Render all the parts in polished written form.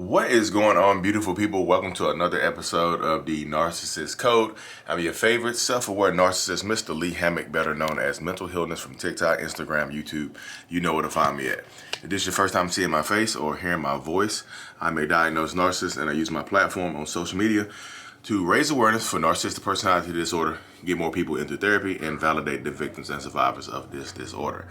What is going on, beautiful people? Welcome to another episode of the Narcissist Code. I'm your favorite self-aware narcissist, Mr. Lee Hammock, better known as Mental Healness from TikTok, Instagram, YouTube. You know where to find me at. If this is your first time seeing my face or hearing my voice, I'm a diagnosed narcissist and I use my platform on social media to raise awareness for narcissistic personality disorder, get more people into therapy, and validate the victims and survivors of this disorder.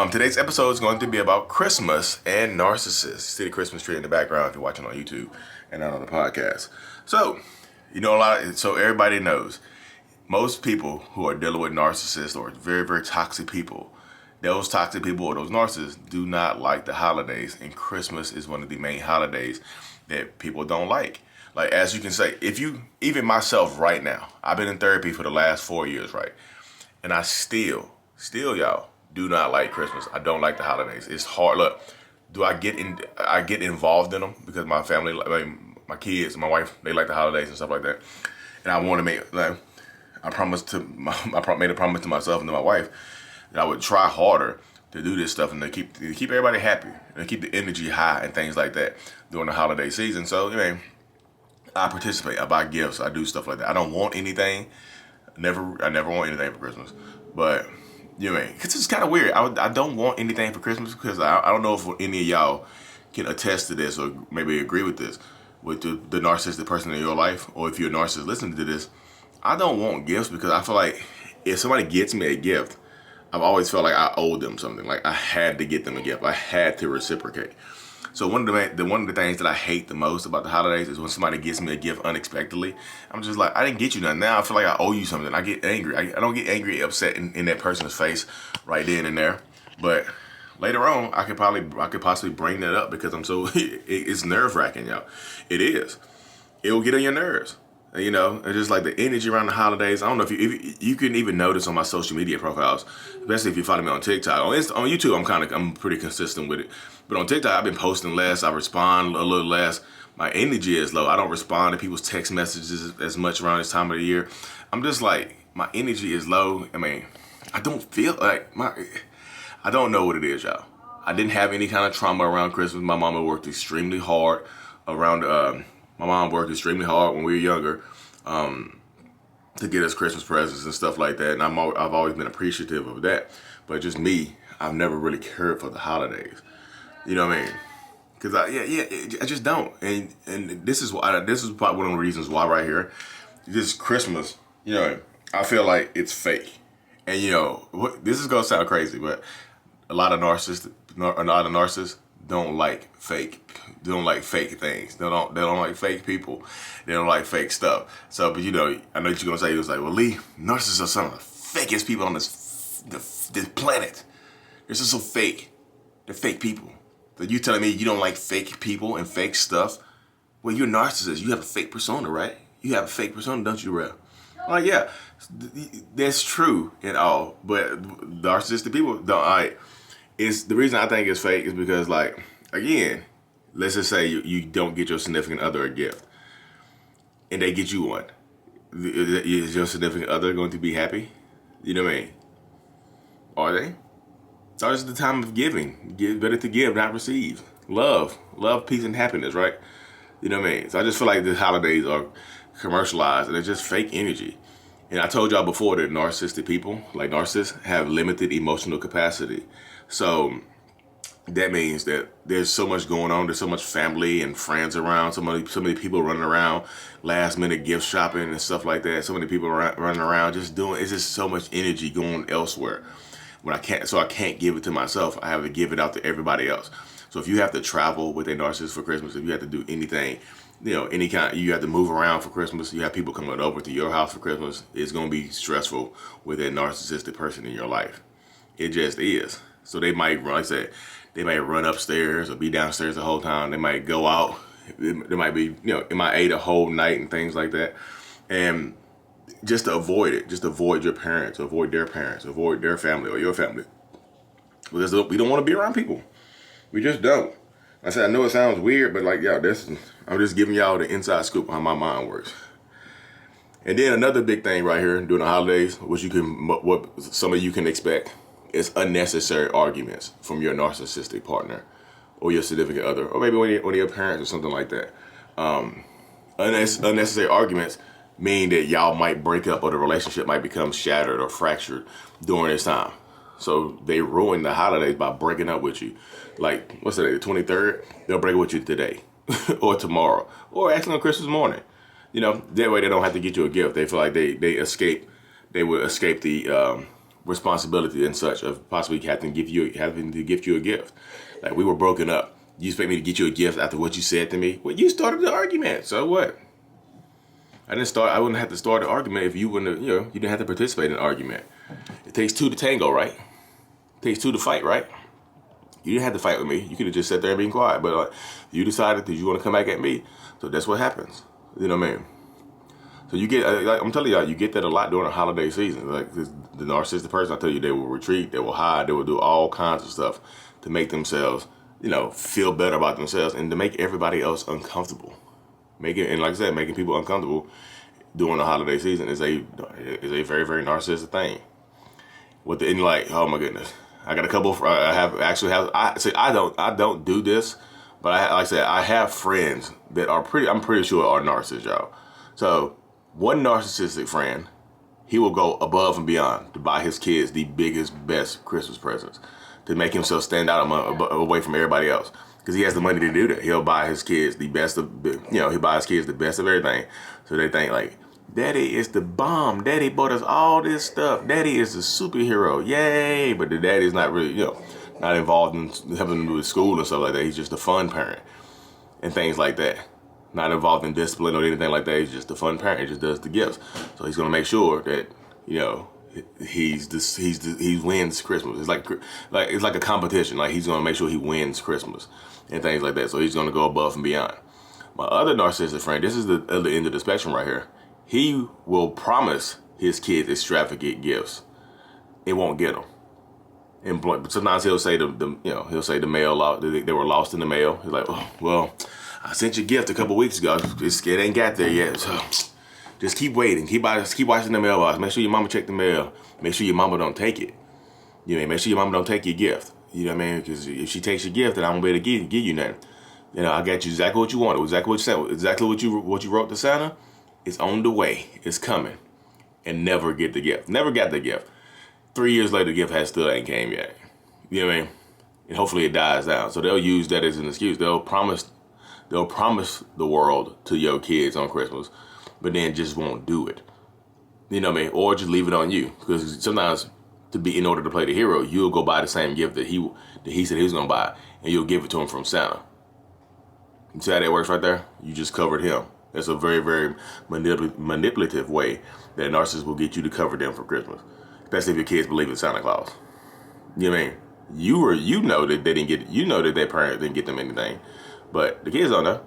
Today's episode is going to be about Christmas and narcissists. See the Christmas tree in the background if you're watching on YouTube and not on the podcast. So, so everybody knows, most people who are dealing with narcissists or very, very toxic people, those toxic people or those narcissists do not like the holidays, and Christmas is one of the main holidays that people don't like. Like, as you can say, even myself right now, I've been in therapy for the last 4 years, right? And I still, y'all, do not like Christmas. I don't like the holidays. It's hard. Look, I get involved in them because my family, like my kids, my wife, they like the holidays and stuff like that. And I want to make, I made a promise to myself and to my wife that I would try harder to do this stuff and to keep everybody happy and keep the energy high and things like that during the holiday season. So, I participate. I buy gifts. I do stuff like that. I don't want anything. I never want anything for Christmas. But, because it's kind of weird. I don't want anything for Christmas because I don't know if any of y'all can attest to this or maybe agree with this, with the narcissistic person in your life, or if you're a narcissist listening to this. I don't want gifts because I feel like if somebody gets me a gift, I've always felt like I owed them something. Like I had to get them a gift. I had to reciprocate. So one of the things that I hate the most about the holidays is when somebody gives me a gift unexpectedly. I'm just like, I didn't get you nothing. Now I feel like I owe you something. I get angry. I don't get angry, upset in that person's face right then and there. But later on, I could possibly bring that up because I'm so it's nerve wracking, y'all. It is. It will get on your nerves. It's just like the energy around the holidays. I don't know if you can even notice on my social media profiles, especially if you follow me on TikTok. On YouTube, I'm pretty consistent with it. But on TikTok, I've been posting less. I respond a little less. My energy is low. I don't respond to people's text messages as much around this time of the year. I'm just like, my energy is low. I don't feel like I don't know what it is, y'all. I didn't have any kind of trauma around Christmas. My mama worked extremely hard my mom worked extremely hard when we were younger to get us Christmas presents and stuff like that. And I've always been appreciative of that. But just me, I've never really cared for the holidays. You know what I mean? Because I just don't. And this is probably one of the reasons why right here, this Christmas, I feel like it's fake. And this is gonna sound crazy, but a lot of narcissists don't like fake. They don't like fake things. They don't like fake people. They don't like fake stuff. So, but I know what you're gonna say. It was like, well, Lee, narcissists are some of the fakest people on this planet. They're just so fake. They're fake people. So you telling me you don't like fake people and fake stuff? Well, you're a narcissist. You have a fake persona, right? You have a fake persona, don't you, Rev? Like, yeah, that's true and all. But narcissistic people don't. It's the reason I think it's fake is because, like, again, let's just say you don't get your significant other a gift, and they get you one. Is your significant other going to be happy? You know what I mean? Are they? It's always the time of giving. Better to give, not receive. Love, peace, and happiness, right? You know what I mean? So I just feel like the holidays are commercialized, and they're just fake energy. And I told y'all before that narcissistic people, like narcissists, have limited emotional capacity. So that means that there's so much going on. There's so much family and friends around. So many people running around, last minute gift shopping and stuff like that. So many people running around it's just so much energy going elsewhere. I can't give it to myself. I have to give it out to everybody else. So if you have to travel with a narcissist for Christmas, if you have to do anything, any kind, you have to move around for Christmas, you have people coming over to your house for Christmas, it's going to be stressful with a narcissistic person in your life. It just is. So they might, like I said, they might run upstairs or be downstairs the whole time. They might go out. They might be, MIA the whole night and things like that. And just to avoid it, just avoid your parents, avoid their parents, avoid their family or your family. Because we don't want to be around people. We just don't. I said, I know it sounds weird, but like, I'm just giving y'all the inside scoop on how my mind works. And then another big thing right here during the holidays, what some of you can expect, is unnecessary arguments from your narcissistic partner or your significant other, or maybe one of your parents or something like that. Unnecessary arguments mean that y'all might break up or the relationship might become shattered or fractured during this time. So they ruin the holidays by breaking up with you. Like, what's today, the 23rd? They'll break up with you today or tomorrow or actually on Christmas morning. You know, that way they don't have to get you a gift. They feel like they would escape the responsibility and such of possibly having to gift you a gift. Like, we were broken up. You expect me to get you a gift after what you said to me? Well, you started the argument, so what? I wouldn't have to start the argument if you wouldn't have, you didn't have to participate in the argument. It takes two to tango, right? It takes two to fight, right? You didn't have to fight with me. You could have just sat there and been quiet, but you decided that you want to come back at me. So that's what happens. You know what I mean? So you get, I'm telling y'all, you get that a lot during the holiday season. Like the narcissistic person, I tell you, they will retreat, they will hide, they will do all kinds of stuff to make themselves, feel better about themselves and to make everybody else uncomfortable. And like I said, making people uncomfortable during the holiday season is a very, very narcissistic thing. Oh my goodness, I got a couple. I don't do this, but I have friends that I'm pretty sure are narcissists, y'all. So one narcissistic friend, he will go above and beyond to buy his kids the biggest, best Christmas presents to make himself stand out away from everybody else. Because he has the money to do that. He'll buy his kids the best of, he buys kids the best of everything. So they think like, Daddy is the bomb. Daddy bought us all this stuff. Daddy is the superhero. Yay. But the daddy's not really, not involved in helping them with school and stuff like that. He's just a fun parent and things like that. Not involved in discipline or anything like that. He's just a fun parent. He just does the gifts. So he's going to make sure that, he wins Christmas. It's like a competition. Like he's going to make sure he wins Christmas and things like that. So he's going to go above and beyond. My other narcissistic friend, this is the other end of the spectrum right here. He will promise his kids extravagant gifts. It won't get them. And sometimes he'll say the mail they were lost in the mail. He's like, oh, well, I sent you a gift a couple weeks ago. It ain't got there yet. So just keep waiting. Keep watching the mailbox. Make sure your mama check the mail. Make sure your mama don't take it. Make sure your mama don't take your gift. You know what I mean? Because if she takes your gift, then I won't be able to give you nothing. I got you exactly what you wanted. Exactly what you said. Exactly what you wrote to Santa. It's on the way. It's coming. And never get the gift. Never got the gift. 3 years later, the gift still ain't came yet. You know what I mean? And hopefully it dies down. So they'll use that as an excuse. They'll promise the world to your kids on Christmas, but then just won't do it. You know what I mean? Or just leave it on you. Because sometimes in order to play the hero, you'll go buy the same gift that he said he was gonna buy, and you'll give it to him from Santa. You see how that works right there? You just covered him. That's a very, very manipulative way that a narcissist will get you to cover them for Christmas, especially if your kids believe in Santa Claus. You know what I mean? You know that they didn't get. You know that their parents didn't get them anything, but the kids don't know.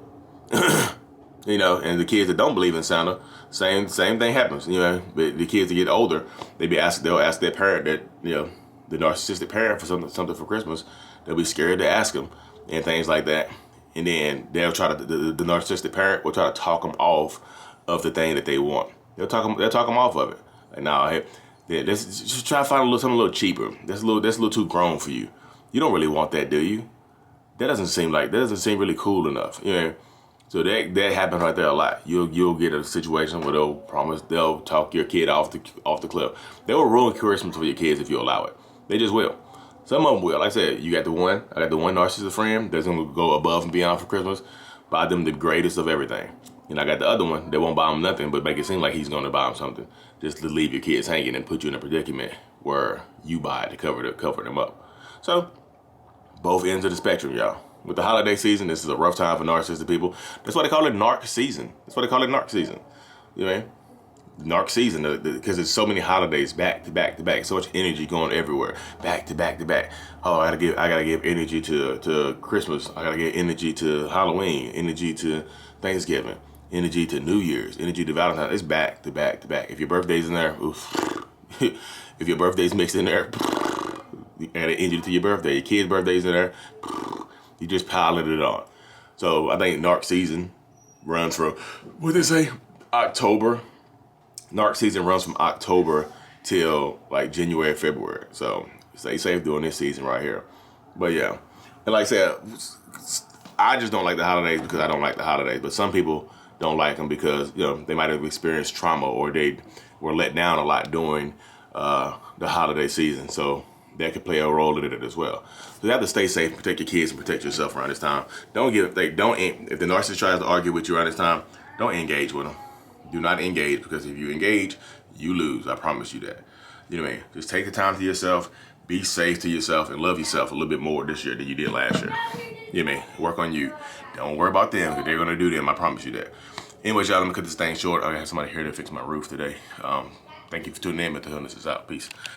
And the kids that don't believe in Santa, same thing happens. But the kids that get older, they'll ask their parent that the narcissistic parent for something for Christmas. They'll be scared to ask them and things like that. And then they'll try to the narcissistic parent will try to talk them off of the thing that they want. They'll talk them off of it. Like, nah, hey, let's just try to find something a little cheaper. That's a little too grown for you. You don't really want that, do you? That doesn't seem really cool enough. So that happens right there a lot. You'll get a situation where they'll talk your kid off the cliff. They will ruin Christmas for your kids if you allow it. They just will. Some of them will. Like I said, I got the one narcissistic friend that's going to go above and beyond for Christmas, buy them the greatest of everything. And I got the other one that won't buy them nothing, but make it seem like he's going to buy them something just to leave your kids hanging and put you in a predicament where you buy it to cover them up. So, both ends of the spectrum, y'all. With the holiday season, this is a rough time for narcissistic people. That's why they call it narc season. You know what I mean? Narc season, because there's so many holidays back to back to back, so much energy going everywhere, back to back to back. Oh, I gotta give energy to Christmas. I gotta give energy to Halloween, energy to Thanksgiving, energy to New Year's, energy to Valentine's. It's back to back to back. If your birthday's in there, oof. If your birthday's mixed in there, you add an energy to your birthday. Your kid's birthday's in there, you just piling it on. So I think narc season runs from October. Narc season runs from October till like January, February. So stay safe during this season right here. But yeah, And like I said, I just don't like the holidays because I don't like the holidays. But some people don't like them because, you know, they might have experienced trauma or they were let down a lot during the holiday season. So that could play a role in it as well. So you have to stay safe, protect your kids, and protect yourself around this time. If the narcissist tries to argue with you around this time, don't engage with them. Do not engage, because if you engage, you lose. I promise you that. You know what I mean? Just take the time to yourself, be safe to yourself, and love yourself a little bit more this year than you did last year. You know what I mean? Work on you. Don't worry about them, because they're going to do them. I promise you that. Anyways, y'all, let me cut this thing short. I got somebody here to fix my roof today. Thank you for tuning in. Mental Illness is out. Peace.